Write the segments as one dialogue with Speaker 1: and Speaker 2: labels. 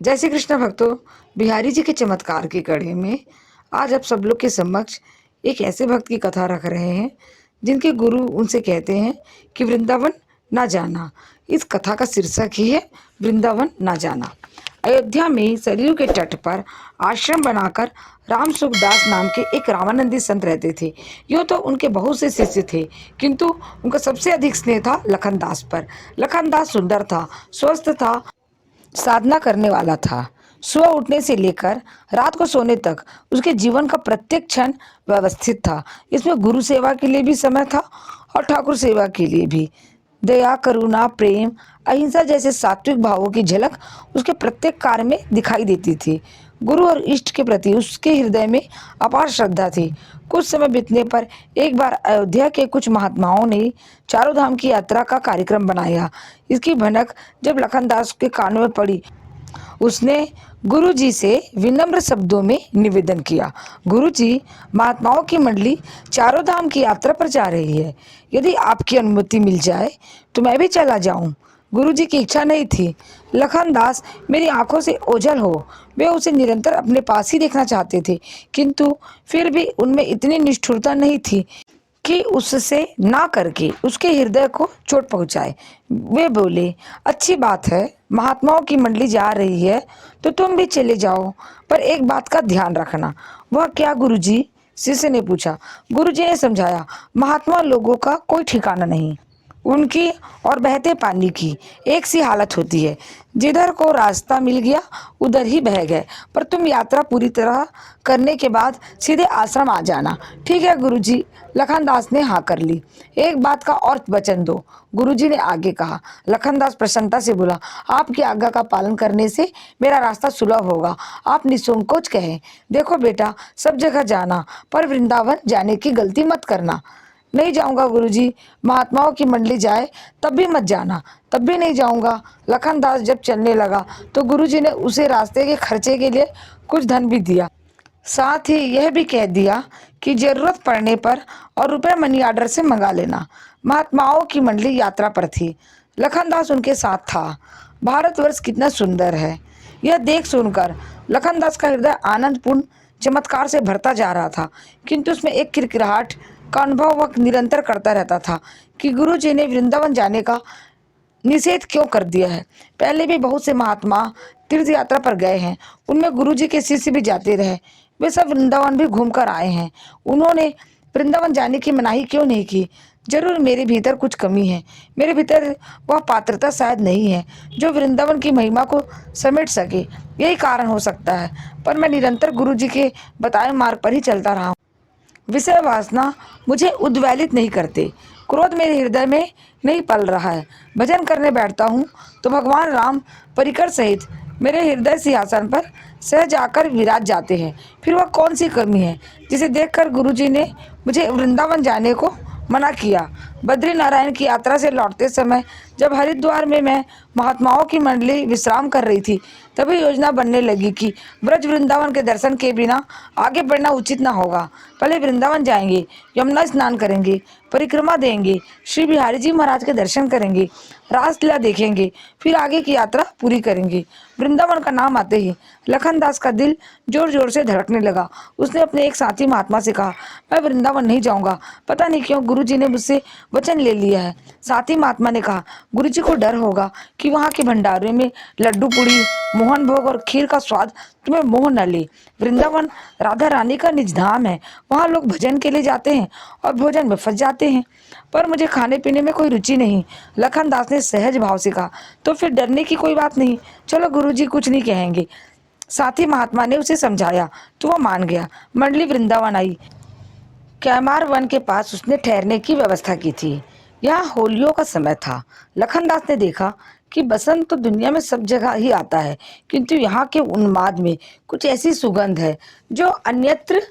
Speaker 1: जय श्री कृष्ण भक्तों। बिहारी जी के चमत्कार की कड़ी में आज आप सब लोग के समक्ष एक ऐसे भक्त की कथा रख रहे हैं जिनके गुरु उनसे कहते हैं कि वृंदावन ना जाना। इस कथा का शीर्षक ही है वृंदावन ना जाना। अयोध्या में सरयू के तट पर आश्रम बनाकर राम सुखदास नाम के एक रामानंदी संत रहते थे। यूँ तो उनके बहुत से शिष्य थे, किंतु उनका सबसे अधिक स्नेह था लखनदास पर। लखनदास सुंदर था, स्वस्थ था, साधना करने वाला था। सुबह उठने से लेकर रात को सोने तक उसके जीवन का प्रत्येक क्षण व्यवस्थित था। इसमें गुरु सेवा के लिए भी समय था और ठाकुर सेवा के लिए भी। दया, करुणा, प्रेम, अहिंसा जैसे सात्विक भावों की झलक उसके प्रत्येक कार्य में दिखाई देती थी। गुरु और इष्ट के प्रति उसके हृदय में अपार श्रद्धा थी। कुछ समय बीतने पर एक बार अयोध्या के कुछ महात्माओं ने चारों धाम की यात्रा का कार्यक्रम बनाया। इसकी भनक जब लखनदास के कानों में पड़ी, उसने गुरु जी से विनम्र शब्दों में निवेदन किया, गुरु जी, महात्माओं की मंडली चारों धाम की यात्रा पर जा रही है। यदि आपकी अनुमति मिल जाए तो मैं भी चला जाऊं। गुरु जी की इच्छा नहीं थी लखनदास मेरी आंखों से ओझल हो। वे उसे निरंतर अपने पास ही देखना चाहते थे, किंतु फिर भी उनमें इतनी निष्ठुरता नहीं थी कि उससे ना करके उसके हृदय को चोट पहुंचाए। वे बोले, अच्छी बात है, महात्माओं की मंडली जा रही है तो तुम भी चले जाओ, पर एक बात का ध्यान रखना। वह क्या गुरुजी? शिष्य ने पूछा। गुरुजी ने समझाया, महात्मा लोगों का कोई ठिकाना नहीं, उनकी और बहते पानी की एक सी हालत होती है। जिधर को रास्ता मिल गया उधर ही बह गए, पर तुम यात्रा पूरी तरह करने के बाद सीधे आश्रम आ जाना। ठीक है गुरुजी। लखनदास ने हाँ कर ली। एक बात का और वचन दो, गुरुजी ने आगे कहा। लखनदास प्रसन्नता से बोला, आपकी आज्ञा का पालन करने से मेरा रास्ता सुलभ होगा। आप निसंकोच कहें। देखो बेटा, सब जगह जाना, पर वृंदावन जाने की गलती मत करना। नहीं जाऊंगा गुरुजी। महात्माओं की मंडली जाए तब भी मत जाना। तब भी नहीं जाऊंगा। लखनदास जब चलने लगा तो गुरुजी ने उसे रास्ते के खर्चे के लिए कुछ धन भी दिया। साथ ही यह भी कह दिया कि जरूरत पड़ने पर और रुपए मनी आर्डर से मंगा लेना। महात्माओं की मंडली यात्रा पर थी। लखनदास उनके साथ था। भारतवर्ष कितना सुंदर है, यह देख सुनकर लखनदास का हृदय आनंदपूर्ण चमत्कार से भरता जा रहा था, किंतु उसमें एक किरकिराहट का अनुभव वह निरंतर करता रहता था कि गुरुजी ने वृंदावन जाने का निषेध क्यों कर दिया है। पहले भी बहुत से महात्मा तीर्थ यात्रा पर गए हैं, उनमें गुरुजी के शिष्य भी जाते रहे। वे सब वृंदावन भी घूमकर आए हैं। उन्होंने वृंदावन जाने की मनाही क्यों नहीं की? जरूर मेरे भीतर कुछ कमी है। मेरे भीतर वह पात्रता शायद नहीं है जो वृंदावन की महिमा को समेट सके। यही कारण हो सकता है, पर मैं निरंतर गुरुजी के बताए मार्ग पर ही चलता रहा हूँ। विषय वासना मुझे उद्वेलित नहीं करते, क्रोध मेरे हृदय में नहीं पल रहा है। भजन करने बैठता हूँ तो भगवान राम परिकर सहित मेरे हृदय सिंहासन पर सहज आकर विराज जाते हैं। फिर वह कौन सी कमी है जिसे देखकर गुरुजी ने मुझे वृंदावन जाने को मना किया? बद्री नारायण की यात्रा से लौटते समय जब हरिद्वार में मैं महात्माओं की मंडली विश्राम कर रही थी, तभी योजना बनने लगी कि ब्रज वृंदावन के दर्शन के बिना आगे बढ़ना उचित न होगा। पहले वृंदावन जाएंगे, यमुना स्नान करेंगे, परिक्रमा देंगे, श्री बिहारी जी महाराज के दर्शन करेंगे, रासलीला देखेंगे, फिर आगे की यात्रा पूरी करेंगे। वृंदावन का नाम आते ही लखनदास का दिल जोर जोर से धड़कने लगा। उसने अपने एक साथी महात्मा से कहा, मैं वृंदावन नहीं जाऊंगा। पता नहीं क्यों गुरुजी ने मुझसे वचन ले लिया है। साथी महात्मा ने कहा, गुरुजी को डर होगा कि वहाँ के भंडारे में लड्डू पूड़ी, मोहन भोग और खीर का स्वाद तुम्हें मोह न ले। वृंदावन राधा रानी का निज धाम है, वहाँ लोग भजन के लिए जाते हैं और भोजन में फंस जाते हैं, पर मुझे खाने पीने में कोई रुचि नहीं। लखनदास ने सहज भाव से कहा, तो फिर डरने की कोई बात नहीं, चलो गुरुजी कुछ नहीं कहेंगे। साथी महात्मा ने उसे समझाया तो वह मान गया। मंडली वृंदावन आई। कैमार वन के पास उसने ठहरने की व्यवस्था की थी। यहाँ होलियों का समय था। लखनदास ने देखा कि बसंत तो दुनिया में सब जगह ही आता है, किंतु यहाँ के उन्माद में कुछ ऐसी सुगंध है जो अन्यत्र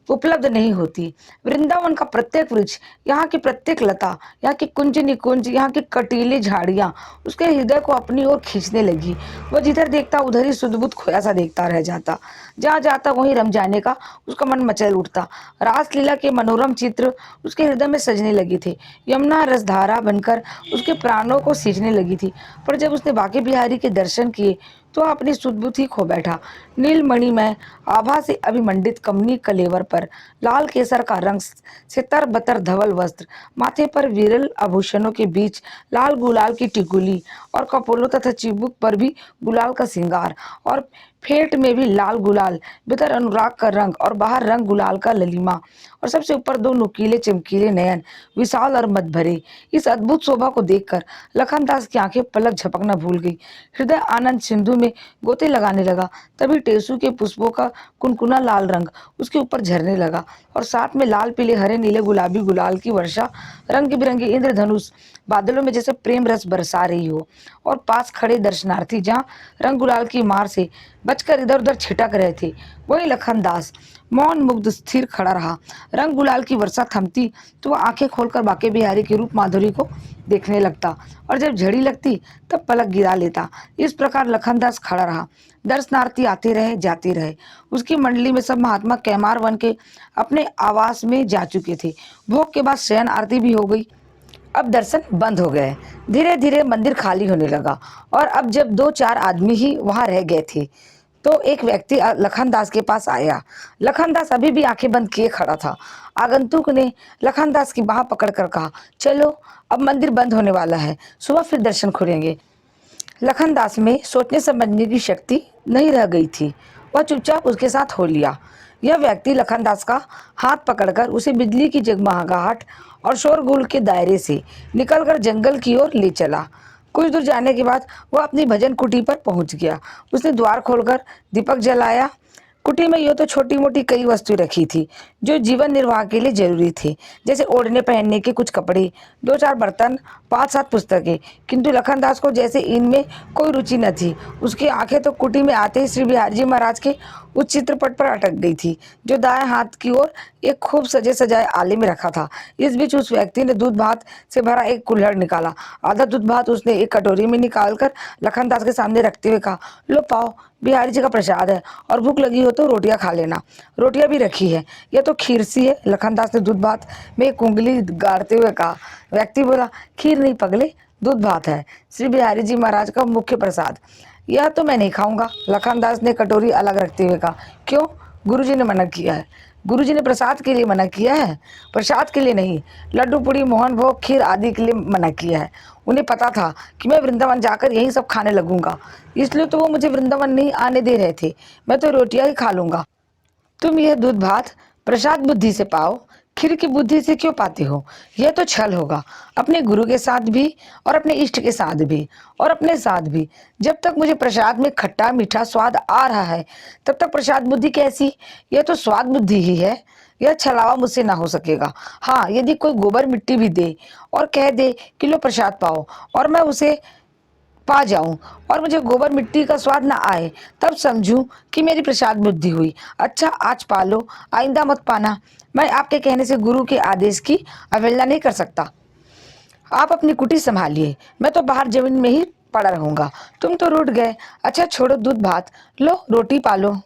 Speaker 1: उपलब्ध नहीं होती। वृंदावन का प्रत्येक वृक्ष, यहाँ की प्रत्येक लता, यहाँ की कुंज निकुंज, यहाँ की कटीली झाड़ियाँ उसके हृदय को अपनी ओर खींचने लगी। वह जिधर देखता उधर ही सुध-बुध खोया सा देखता रह जाता। जहाँ जाता वहीं रम जाने का उसका मन मचल उठता। रासलीला के मनोरम चित्र उसके हृदय में सजने लगे थे। यमुना रसधारा बनकर उसके प्राणों को सींचने लगी थी। पर जब उसने बांके बिहारी के दर्शन किए तो अपनी सुदबुद्धि खो बैठा। नीलमणिमय आभा से अभिमंडित कमनी कलेवर पर लाल केसर का रंग से तरबतर धवल वस्त्र, माथे पर विरल आभूषणों के बीच लाल गुलाल की टिकुली और कपोलों तथा चिबुक पर भी गुलाल का श्रृंगार, और फेंट में भी लाल गुलाल, भीतर अनुराग का रंग और बाहर रंग गुलाल का ललिमा, और सबसे ऊपर दो नुकीले चमकीले नयन, विशाल और मद भरे। इस अद्भुत शोभा को देखकर लखनदास की आंखें पलक झपकना भूल गई। हृदय आनंद सिंधु में गोते लगाने लगा। तभी टेसू के पुष्पों का कुनकुना लाल रंग उसके ऊपर झरने लगा, और साथ में लाल पीले हरे नीले गुलाबी गुलाल की वर्षा, रंग बिरंगे इंद्रधनुष बादलों में जैसे प्रेम रस बरसा रही हो। और पास खड़े दर्शनार्थी जहाँ रंग गुलाल की मार से बचकर इधर उधर छिटक रहे थे, वही लखनदास मौन मुग्ध स्थिर खड़ा रहा। रंग गुलाल की वर्षा थमती तो वह आंखें खोलकर बाके बिहारी के रूप माधुरी को देखने लगता, और जब झड़ी लगती तब पलक गिरा लेता। इस प्रकार लखनदास खड़ा रहा। दर्शनार्थी आते रहे जाते रहे। उसकी मंडली में सब महात्मा कैमार वन के अपने आवास में जा चुके थे। भोग के बाद शयन आरती भी हो गई। अब दर्शन बंद हो गए। धीरे धीरे मंदिर खाली होने लगा, और अब जब 2-4 आदमी ही वहां रह गए थे तो एक व्यक्ति लखनदास के पास आया। लखनदास अभी भी आंखें बंद किए खड़ा था। आगंतुक ने लखनदास की बाह पकड़कर कहा, चलो अब मंदिर बंद होने वाला है, सुबह फिर दर्शन खुलेंगे। लखनदास में सोचने समझने की शक्ति नहीं रह गई थी। वह चुपचाप उसके साथ हो लिया। यह व्यक्ति लखनदास का हाथ पकड़कर उसे बिजली की जगमगाहट और शोरगुल के दायरे से निकलकर जंगल की ओर ले चला। कुछ दूर जाने के बाद वह अपनी भजन कुटी पर पहुंच गया। उसने द्वार खोलकर दीपक जलाया। कुटी में यूँ तो छोटी मोटी कई वस्तुएं रखी थी जो जीवन निर्वाह के लिए जरूरी थे, जैसे ओढ़ने पहनने के कुछ कपड़े, 2-4 बर्तन, 5-7 पुस्तकें। किंतु लखनदास को जैसे इनमें कोई रुचि न थी। उसकी आंखें तो कुटी में आते ही श्री बिहारी जी महाराज के उस चित्रपट पर अटक गई थी जो दाएं हाथ की ओर एक खूब सजे सजाए आले में रखा था। इस बीच उस व्यक्ति ने दूध भात से भरा एक कुल्हड़ निकाला। आधा दूध भात उसने एक कटोरी में निकालकर लखनदास के सामने रखते हुए कहा, लो पाओ, बिहारी जी का प्रसाद है, और भूख लगी हो तो रोटियां खा लेना। रोटियां भी रखी है, यह तो खीर सी है। लखनदास ने दूध भात में एक उंगली गाड़ते हुए कहा। व्यक्ति बोला, खीर नहीं पगले, दूध भात है, श्री बिहारी जी महाराज का मुख्य प्रसाद। यह तो मैं नहीं खाऊंगा। लखनदास ने कटोरी अलग रखते हुए कहा, क्यों? गुरुजी ने मना किया है। गुरुजी ने प्रसाद के लिए मना किया है? प्रसाद के लिए नहीं, लड्डू पूड़ी मोहन भोग खीर आदि के लिए मना किया है। उन्हें पता था कि मैं वृंदावन जाकर यही सब खाने लगूंगा, इसलिए तो वो मुझे वृंदावन नहीं आने दे रहे थे। मैं तो रोटियां ही खा लूंगा। तुम यह दूध भात प्रसाद बुद्धि से पाओ, खीर की बुद्धि से क्यों पाते हो? यह तो छल होगा, अपने गुरु के साथ भी और अपने इष्ट के साथ भी और अपने साथ भी। जब तक मुझे प्रसाद में खट्टा मीठा स्वाद आ रहा है तब तक प्रसाद बुद्धि कैसी? यह तो स्वाद बुद्धि ही है। यह छलावा मुझसे ना हो सकेगा। हाँ, यदि कोई गोबर मिट्टी भी दे और कह दे कि लो प्रसाद पाओ, और मैं उसे पा जाऊं और मुझे गोबर मिट्टी का स्वाद ना आए, तब समझूं कि मेरी प्रसाद बुद्धि हुई। अच्छा, आज पा लो, आइंदा मत पाना। मैं आपके कहने से गुरु के आदेश की अवहेलना नहीं कर सकता। आप अपनी कुटी संभालिए, मैं तो बाहर जमीन में ही पड़ा रहूंगा। तुम तो रूठ गए। अच्छा छोड़ो दूध भात, लो रोटी पालो।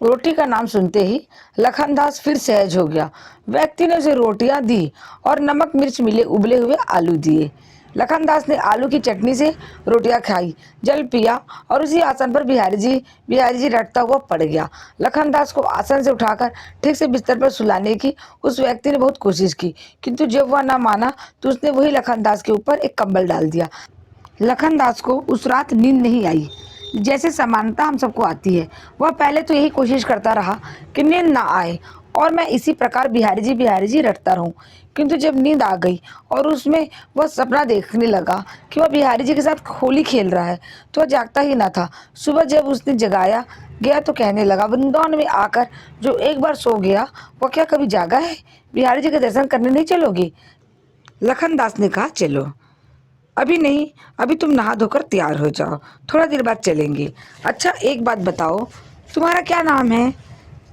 Speaker 1: रोटी का नाम सुनते ही लखनदास फिर सहज हो गया। व्यक्ति ने उसे रोटियां दी और नमक मिर्च मिले उबले हुए आलू दिए। लखनदास ने आलू की चटनी से रोटियां खाई, जल पिया, और उसी आसन पर बिहारी जी रटता हुआ पड़ गया। लखनदास को आसन से उठाकर ठीक से बिस्तर पर सुलाने की उस व्यक्ति ने बहुत कोशिश की, किंतु जब वह न माना तो उसने वही लखनदास के ऊपर एक कंबल डाल दिया। लखनदास को उस रात नींद नहीं आई, जैसे समानता हम सबको आती है। वह पहले तो यही कोशिश करता रहा कि नींद ना आए और मैं इसी प्रकार बिहारी जी रटता रहूं, किंतु जब नींद आ गई और उसमें वह सपना देखने लगा कि वह बिहारी जी के साथ होली खेल रहा है, तो वह जागता ही ना था। सुबह जब उसने जगाया गया तो कहने लगा, वृंदावन में आकर जो एक बार सो गया वह क्या कभी जागा है? बिहारी जी के दर्शन करने नहीं चलोगे? लखनदास ने कहा, चलो। अभी नहीं, अभी तुम नहा धोकर तैयार हो जाओ, थोड़ा देर बाद चलेंगे। अच्छा एक बात बताओ, तुम्हारा क्या नाम है?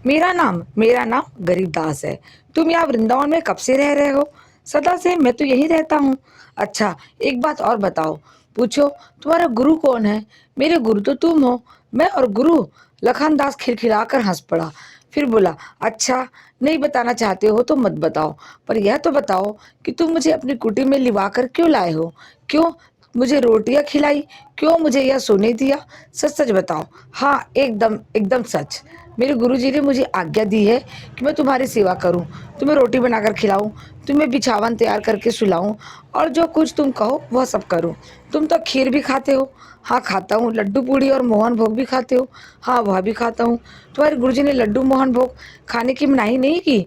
Speaker 1: मेरा नाम गरीबदास है। तुम यहाँ वृंदावन में कब से रह रहे हो? सदा से, मैं तो यहीं रहता हूँ। अच्छा एक बात और बताओ, पूछो तुम्हारा गुरु कौन है? मेरे गुरु तो तुम हो। मैं और गुरु? लखनदास खिलखिलाकर हंस पड़ा। फिर बोला, अच्छा नहीं बताना चाहते हो तो मत बताओ, पर यह तो बताओ कि तुम मुझे अपनी कुटी में लिवा कर क्यों लाए हो? क्यों, मुझे रोटियां खिलाई, क्यों मुझे यह सोने दिया? सच सच बताओ। हाँ, एकदम एकदम सच। मेरे गुरुजी ने मुझे आज्ञा दी है कि मैं तुम्हारी सेवा करूं, तुम्हें रोटी बनाकर खिलाऊं, तुम्हें बिछावन तैयार करके सुलाऊं और जो कुछ तुम कहो वह सब करूं। तुम तो खीर भी खाते हो। हाँ, खाता हूँ। लड्डू पूड़ी और मोहन भोग भी खाते हो। हाँ, वह भी खाता हूँ। तुम्हारे गुरुजी ने लड्डू मोहन भोग खाने की मनाही नहीं की।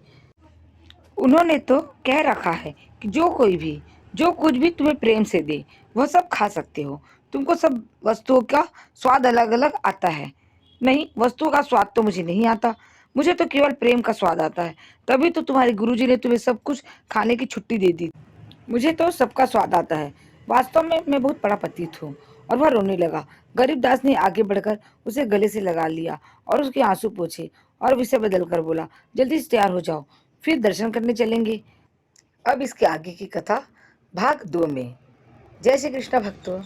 Speaker 1: उन्होंने तो कह रखा है कि जो कोई भी जो कुछ भी तुम्हें प्रेम से दे वह सब खा सकते हो। तुमको सब वस्तुओं का स्वाद अलग अलग आता है। नहीं, वस्तुओं का स्वाद तो मुझे नहीं आता। मुझे तो केवल प्रेम का स्वाद आता है। तभी तो तुम्हारे गुरुजी ने तुम्हें सब कुछ खाने की छुट्टी दे दी। मुझे तो सबका स्वाद आता है। वास्तव में मैं बहुत बड़ा पतित हूँ। और वह रोने लगा। गरीबदास ने आगे बढ़कर उसे गले से लगा लिया और उसके आंसू पोंछे और विषय बदल कर बोला, जल्दी से तैयार हो जाओ, फिर दर्शन करने चलेंगे। अब इसके आगे की कथा भाग 2 में। जय श्री कृष्ण भक्तों।